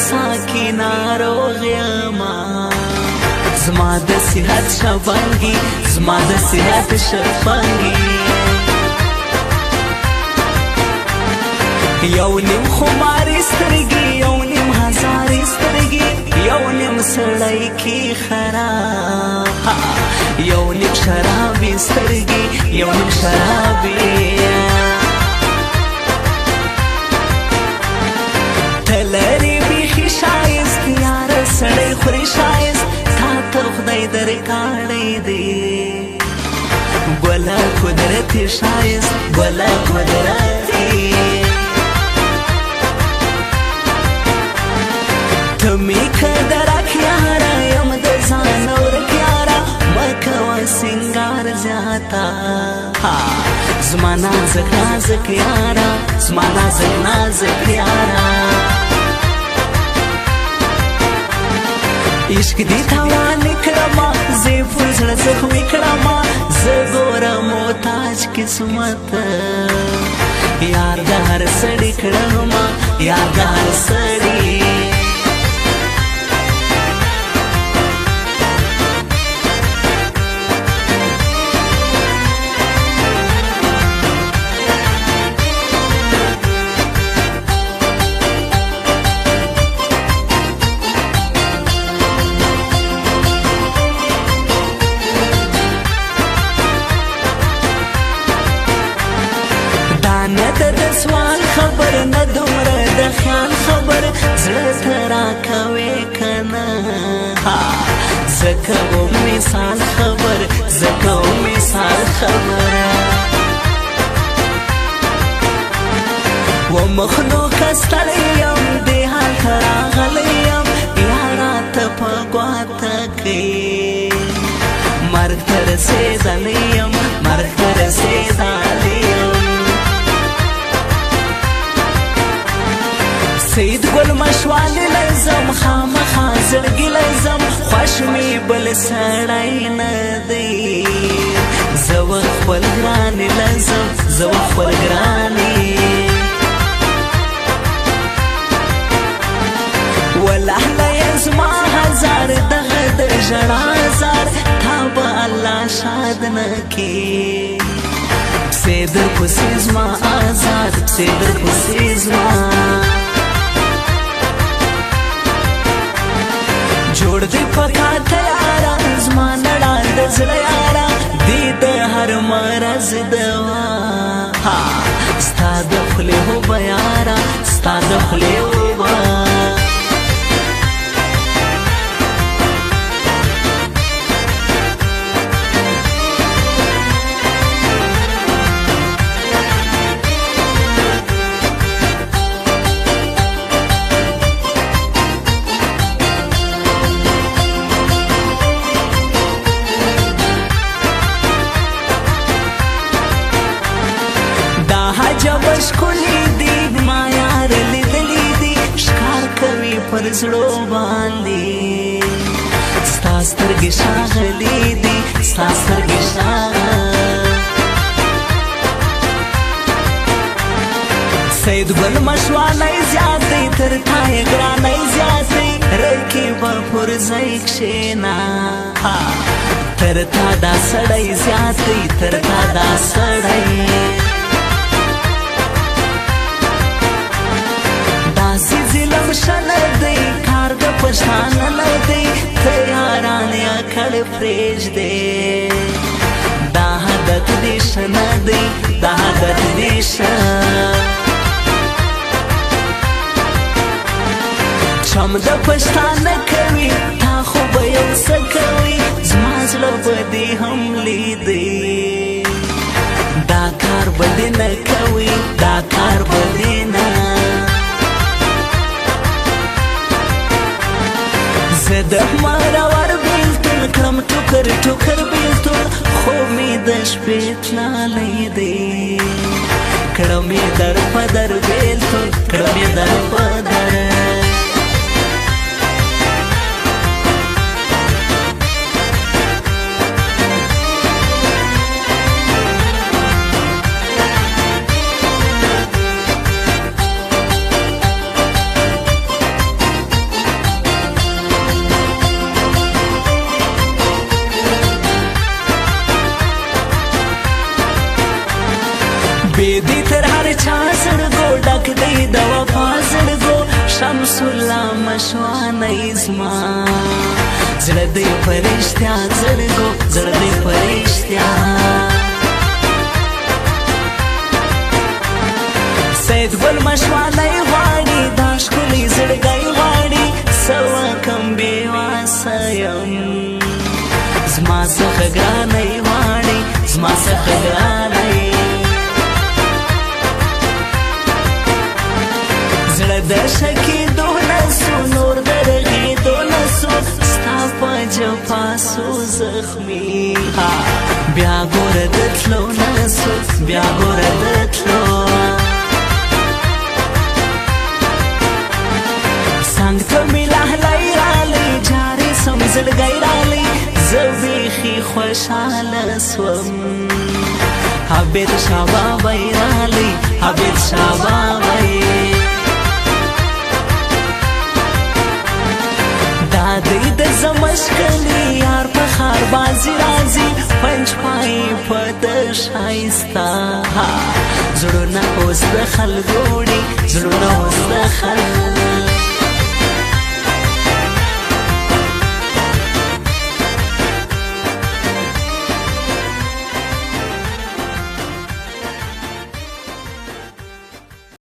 ساکی ناروغ یما زما د صحت شبنګي زما د صحت شبنګي یو نیم خماري سترګي یو نیم هزاري سترګي یو نیم سړی کی خراب یو نیم شرابي سترګي یو نیم شرابي تلری بیخی شایست یار سړی خوري شایست تا ته خدای درکاړی دی ګوله قدرت شایست ګوله قدرتي تمی کدرک یارا یم د ځان ورک یارا مکوه سنگار زیاتا زما نازک نازک یارا زما نازک نازک یارا عشق دی تاوان کړما زه پر زړه زخمي کړما زه ګورم محتاج قسمت یار د هر سړي کړما یار د هر سړي نه د سوال خبر نه دومره د خیال خبر زړه ته راکوې کنه زه کوم مثال خبر زه کوم مثال خبره و مخلوقه ستړی یم دې حال ته راغلی یم یاره ته په ګواته کې مرګ ته رسېدلی یم مرګ ته رسېدلی یم سید گل مشوالی لزم خامخا زړګي لزم خوش می بل سړی نه دی زه خپل ګرانې لزم زه خپل ګرانې والله لا زما هزار دغه د ژړا زار تا به الله شاد نه کې پسې در پسې زما آزاد پسې در پسې زما جوړ دې پکا ته یارا زما نړا د زړه یارا دې د هر مرز دوا ستا د خولې هوبه یارا ستا د خولې هوبه جبش کلی دی ما یار لیدلی دی شکار کوي پر زړو باندې ستا سترګې ښاغلي دي ستا سترګې سید ګل مشوالی زیات دی تر تا یې ګرانی زیات دی رکې به پر ځای کښېنه تر تا دا سړی زیات دی تر تا دا سړی ظلم شنه دی کار د پښتانه نه دی تیاران یا کړ پرېږدې دا عادت دې ښه نه دی دا عادت دې ښه چم د پښتانه کوي تا خو به یو څه کوي زما زړه به دې هم لیدې دا کار به دې نه کوي دا کار به دې نه زه د مرور بیلتون کړم ټوکر ټوکر بیلتون خوب مې د شپې تللی دی کړم یې در په در بیلتون کړم یې در په در دی تر هر چا زړګو ډک دی د وفا زړګو شمس الله مشوانه زما زړه دی پرشتیا زړګو زړه دی پرشتیا سید ګل مشوانه غواړي دا ښکلی زړګی غواړي څه وکم بې واسه یم زما څخه ګرانه غواړي زما څخه ګرانه زړه د شکېدو نه سو نور د رغېدو نه سو ستا په جفا سو زخمي بیا ګوره د تلو نه سو بیا ګوره د تلو څنګ ته مې لهلی رالی جارې سم زړګی رالی زه بیخي خوشحاله سوم حبیب شاه بابی رالی حبیب شاه بابی دی د زمشکلی یار په خار بازی رازی پنج پای په د شایستا زړونه اوس د خلګوړي زړونه اوس د خلګ